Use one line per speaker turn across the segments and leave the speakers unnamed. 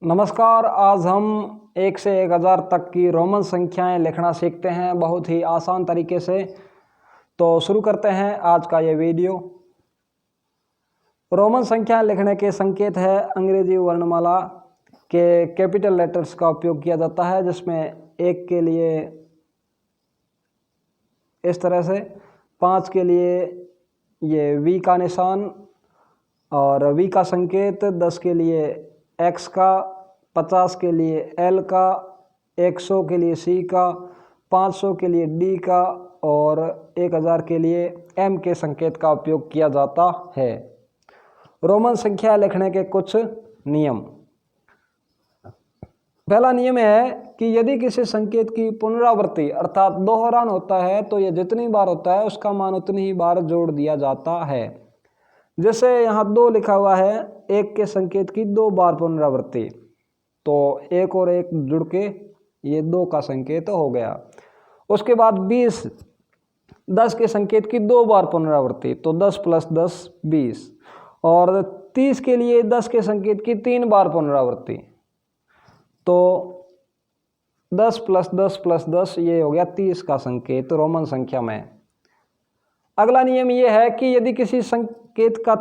नमस्कार। आज हम 1 से 1000 तक की रोमन संख्याएं लिखना सीखते हैं बहुत ही आसान तरीके से। तो शुरू करते हैं आज का ये वीडियो। रोमन संख्याएं लिखने के संकेत है अंग्रेजी वर्णमाला के कैपिटल लेटर्स का उपयोग किया जाता है, जिसमें 1 के लिए इस तरह से, 5 के लिए ये वी का निशान और वी का संकेत, 10 के लिए एक्स का, 50 के लिए एल का, 100 के लिए सी का, 500 के लिए डी का और 1000 के लिए एम के संकेत का उपयोग किया जाता है। रोमन संख्या लिखने के कुछ नियम। पहला नियम है कि यदि किसी संकेत की पुनरावृत्ति अर्थात दोहरान होता है तो यह जितनी बार होता है उसका मान उतनी ही बार जोड़ दिया जाता है। जैसे यहाँ 2 लिखा हुआ है, 1 के संकेत की 2 बार पुनरावृत्ति, तो 1 और 1 जुड़ के ये 2 का संकेत हो गया। उसके बाद 20, 10 के संकेत की 2 बार पुनरावृत्ति, तो 10 + 10 20। और 30 के लिए 10 के संकेत की 3 बार पुनरावृत्ति, तो 10 + 10 + 10 ये हो गया 30 का संकेत रोमन संख्या में। अगला नियम ये है कि यदि किसी संकेत का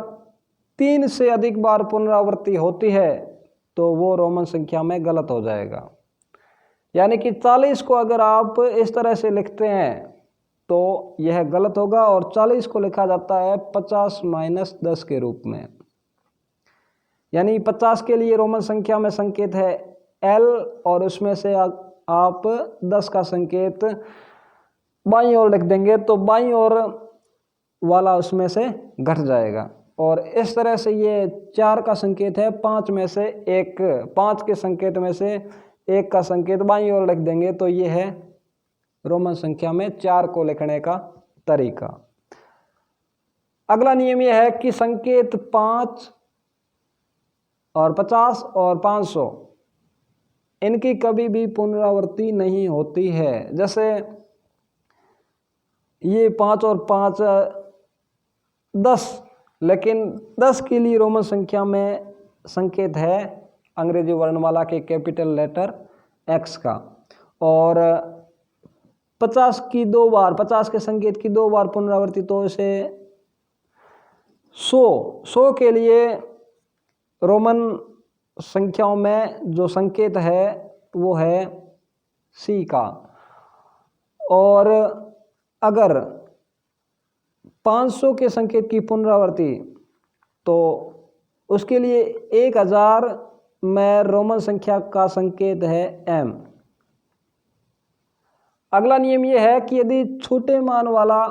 3 से अधिक बार पुनरावृत्ति होती है तो वो रोमन संख्या में गलत हो जाएगा। यानी कि 40 को अगर आप इस तरह से लिखते हैं तो यह गलत होगा, और 40 को लिखा जाता है 50 - 10 के रूप में। यानी 50 के लिए रोमन संख्या में संकेत है एल, और उसमें से आप 10 का संकेत बाईं ओर लिख देंगे तो बाईं ओर वाला उसमें से घट जाएगा। और इस तरह से ये 4 का संकेत है, 5 में से 1, 5 के संकेत में से 1 का संकेत बाईं ओर लिख देंगे तो ये है रोमन संख्या में 4 को लिखने का तरीका। अगला नियम यह है कि संकेत 5 और 50 और 500 इनकी कभी भी पुनरावृत्ति नहीं होती है। जैसे ये 5 और 5 10, लेकिन 10 के लिए रोमन संख्या में संकेत है अंग्रेजी वर्णमाला के कैपिटल लेटर एक्स का, और 50 की 2 बार, 50 के संकेत की 2 बार पुनरावृत्ति, तो इसे 100 के लिए रोमन संख्याओं में जो संकेत है वो है सी का। और अगर 500 के संकेत की पुनरावृत्ति, तो उसके लिए 1000 में रोमन संख्या का संकेत है एम। अगला नियम यह है कि यदि छोटे मान वाला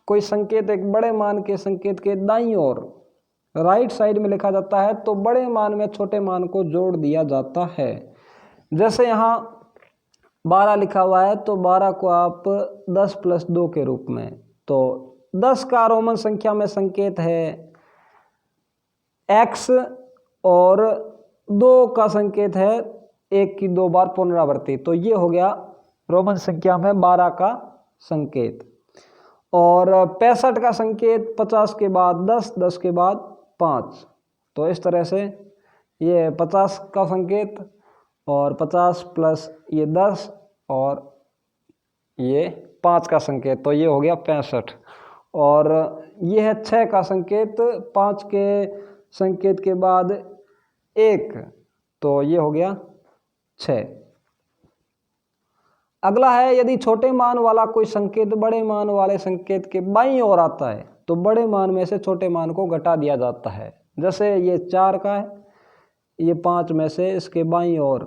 कोई संकेत एक बड़े मान के संकेत के दाईं ओर राइट साइड में लिखा जाता है तो बड़े मान में छोटे मान को जोड़ दिया जाता है। जैसे यहाँ 12 लिखा हुआ है तो 12 को आप 10 + 2 के रूप में, तो 10 का रोमन संख्या में संकेत है एक्स, और 2 का संकेत है 1 की 2 बार पुनरावृत्ति, तो ये हो गया रोमन संख्या में 12 का संकेत। और 65 का संकेत 50 के बाद 10, 10 के बाद 5, तो इस तरह से ये 50 का संकेत और 50 + ये 10 और ये 5 का संकेत, तो ये हो गया 65। और ये है 6 का संकेत, 5 के संकेत के बाद 1, तो ये हो गया 6। अगला है यदि छोटे मान वाला कोई संकेत बड़े मान वाले संकेत के बाईं ओर आता है तो बड़े मान में से छोटे मान को घटा दिया जाता है। जैसे ये 4 का है, ये 5 में से इसके बाईं ओर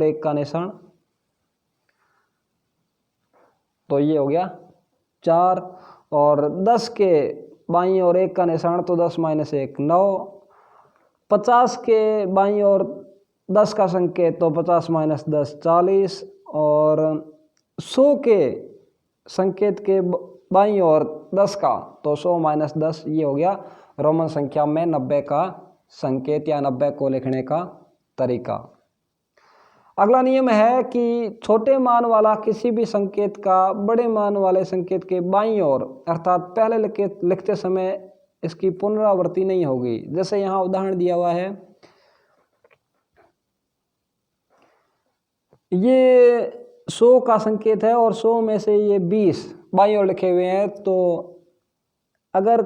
1 का निशान, तो ये हो गया 4। और 10 के बाईं ओर 1 का निशान, तो 10 - 1 9। 50 के बाईं ओर 10 का संकेत, तो 50 - 10 40। और 100 के संकेत के बाईं ओर 10 का, तो 100 - 10 ये हो गया रोमन संख्या में 90 का संकेत या 90 को लिखने का तरीका। अगला नियम है कि छोटे मान वाला किसी भी संकेत का बड़े मान वाले संकेत के बाईं ओर अर्थात पहले लिखते समय इसकी पुनरावृत्ति नहीं होगी। जैसे यहाँ उदाहरण दिया हुआ है ये 100 का संकेत है और 100 में से ये 20 बाईं ओर लिखे हुए हैं। तो अगर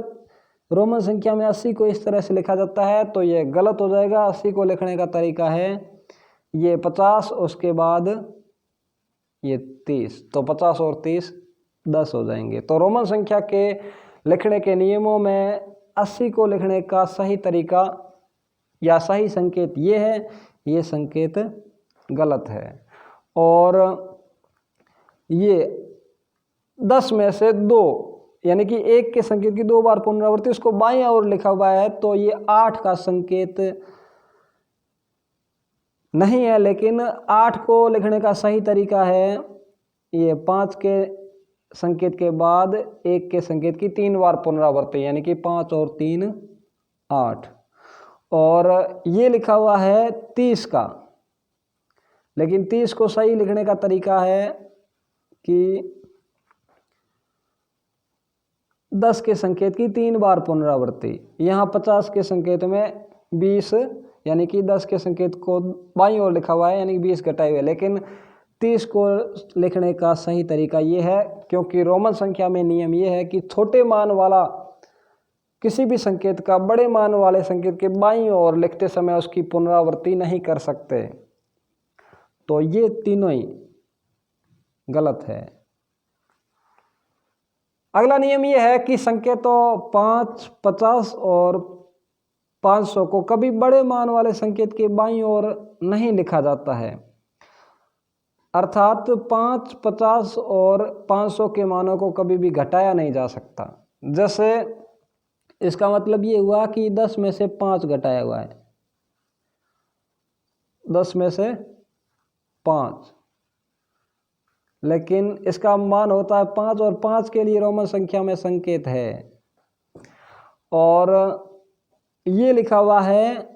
रोमन संख्या में 80 को इस तरह से लिखा जाता है तो ये गलत हो जाएगा। 80 को लिखने का तरीका है ये 50, उसके बाद ये 30, तो 50 और 30 10 हो जाएंगे। तो रोमन संख्या के लिखने के नियमों में 80 को लिखने का सही तरीका या सही संकेत ये है, ये संकेत गलत है। और ये 10 में से 2 यानी कि 1 के संकेत की 2 बार पुनरावृत्ति, उसको बाईं ओर लिखा हुआ है तो ये 8 का संकेत नहीं है। लेकिन 8 को लिखने का सही तरीका है ये 5 के संकेत के बाद 1 के संकेत की 3 बार पुनरावृत्ति, यानी कि 5 और 3 8। और ये लिखा हुआ है 30 का, लेकिन 30 को सही लिखने का तरीका है कि 10 के संकेत की 3 बार पुनरावृत्ति। यहाँ 50 के संकेत में 20 यानी कि 10 के संकेत को बाईं ओर लिखा हुआ है, यानी कि 20 घटाए हुए। लेकिन 30 को लिखने का सही तरीका ये है, क्योंकि रोमन संख्या में नियम ये है कि छोटे मान वाला किसी भी संकेत का बड़े मान वाले संकेत के बाईं ओर लिखते समय उसकी पुनरावृत्ति नहीं कर सकते। तो ये तीनों ही गलत है। अगला नियम यह है कि संकेतों 5, 50 और 500 को कभी बड़े मान वाले संकेत के बाईं ओर नहीं लिखा जाता है। अर्थात 5, 50 और 500 के मानों को कभी भी घटाया नहीं जा सकता। जैसे इसका मतलब ये हुआ कि 10 में से 5 घटाया हुआ है, 10 में से 5, लेकिन इसका मान होता है 5 और 5 के लिए रोमन संख्या में संकेत है। और ये लिखा हुआ है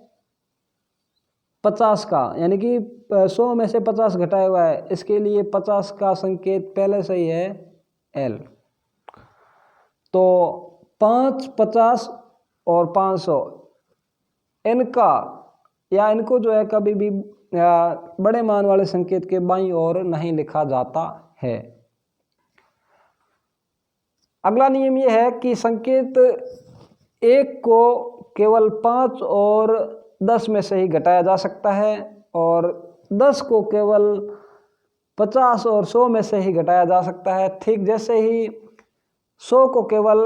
50 का, यानी कि 100 में से 50 घटाया हुआ है, इसके लिए 50 का संकेत पहले से ही है L। तो 5, 50 और 500 इनका या इनको जो है कभी भी बड़े मान वाले संकेत के बाईं ओर नहीं लिखा जाता है। अगला नियम यह है कि संकेत 1 को केवल 5 और 10 में से ही घटाया जा सकता है, और 10 को केवल 50 और 100 में से ही घटाया जा सकता है। ठीक जैसे ही 100 को केवल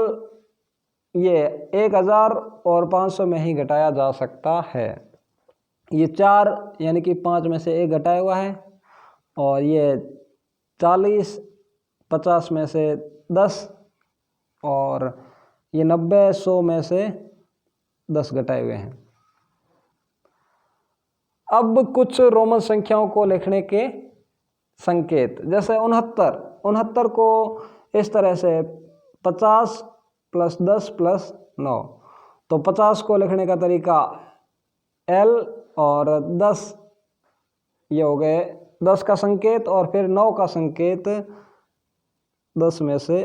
ये 1000 और 500 में ही घटाया जा सकता है। ये 4 यानी कि 5 में से 1 घटाया हुआ है, और ये 40 50 में से 10, और ये 90 100 में से 10 घटाए हुए हैं। अब कुछ रोमन संख्याओं को लिखने के संकेत, जैसे 69 को इस तरह से 50 + 10 + 9। तो 50 को लिखने का तरीका L और 10 ये हो गए 10 का संकेत, और फिर 9 का संकेत 10 में से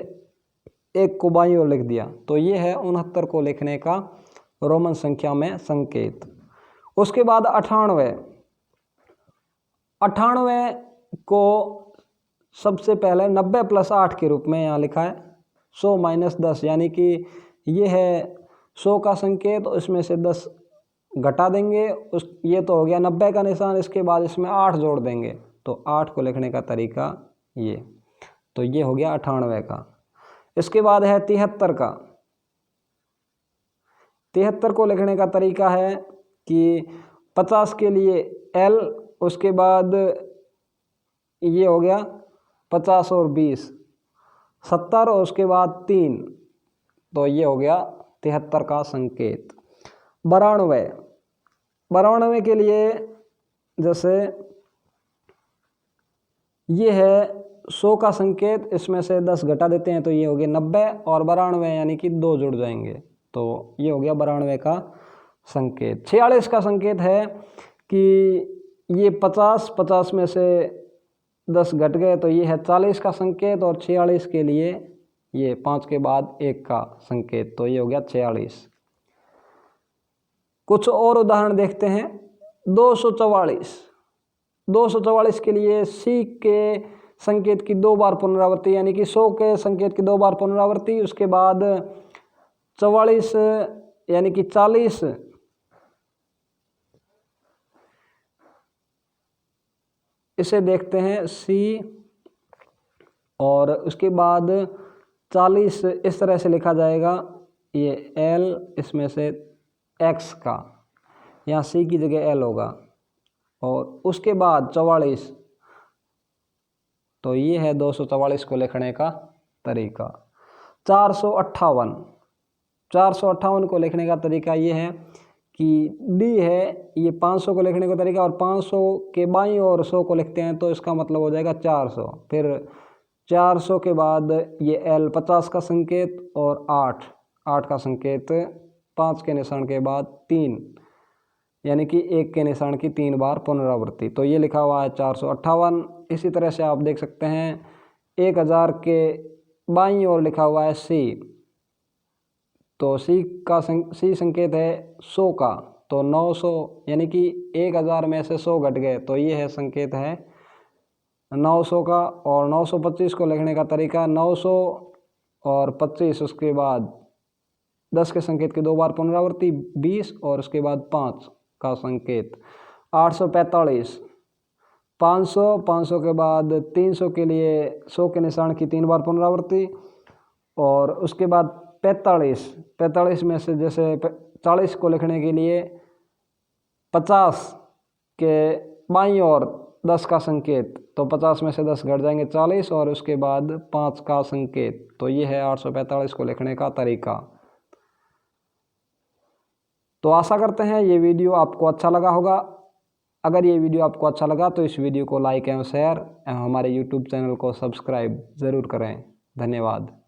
1 को बाईं ओर लिख दिया। तो ये है 69 को लिखने का रोमन संख्या में संकेत। उसके बाद 98 को सबसे पहले 90 + 8 के रूप में यहाँ लिखा है 100 - 10, यानी कि ये है 100 का संकेत, इसमें से 10 घटा देंगे, ये तो हो गया 90 का निशान, इसके बाद इसमें 8 जोड़ देंगे। तो 8 को लिखने का तरीका ये, तो ये हो गया 98 का। इसके बाद है 73 का। 73 को लिखने का तरीका है कि 50 के लिए L, उसके बाद ये हो गया 50 और 20 70, और उसके बाद 3, तो ये हो गया 73 का संकेत। 92 के लिए जैसे ये है 100 का संकेत, इसमें से 10 घटा देते हैं तो ये हो गया 90, और 92 यानी कि 2 जुड़ जाएंगे, तो ये हो गया 92 का संकेत। 46 का संकेत है कि ये 50 में से 10 घट गए, तो ये है 40 का संकेत, और 46 के लिए ये 5 के बाद 1 का संकेत, तो ये हो गया 46। कुछ और उदाहरण देखते हैं। 244 244 के लिए सी के संकेत की 2 बार पुनरावृत्ति, यानी कि 100 के संकेत की 2 बार पुनरावृत्ति, उसके बाद 44 यानी कि 40 इसे देखते हैं सी, और उसके बाद 40 इस तरह से लिखा जाएगा, ये एल इसमें से एक्स का, यहाँ सी की जगह एल होगा, और उसके बाद 44, तो ये है 244 को लिखने का तरीका। 458 को लिखने का तरीका ये है कि डी है, ये 500 को लिखने का तरीका, और 500 के बाईं ओर 100 को लिखते हैं तो इसका मतलब हो जाएगा 400। फिर 400 के बाद ये एल 50 का संकेत, और 8 का संकेत, 5 के निशान के बाद 3, यानी कि 1 के निशान की 3 बार पुनरावृत्ति, तो ये लिखा हुआ है 458। इसी तरह से आप देख सकते हैं 1000 के बाईं ओर लिखा हुआ है सी, तो सी संकेत है 100 का, तो 900, यानी कि 1000 में से 100 घट गए, तो ये है संकेत है 900 का। और 925 को लिखने का तरीका 900 और 25, उसके बाद 10 के संकेत की 2 बार पुनरावृत्ति 20, और उसके बाद 5 का संकेत। 845, 500 के बाद 300 के लिए 100 के निशान की 3 बार पुनरावृत्ति, और उसके बाद 45 में से जैसे 40 को लिखने के लिए 50 के बाईं ओर 10 का संकेत, तो 50 में से 10 घट जाएंगे 40, और उसके बाद 5 का संकेत, तो ये है 845 को लिखने का तरीका। तो आशा करते हैं ये वीडियो आपको अच्छा लगा होगा। अगर ये वीडियो आपको अच्छा लगा तो इस वीडियो को लाइक एवं शेयर एवं हमारे YouTube चैनल को सब्सक्राइब ज़रूर करें। धन्यवाद।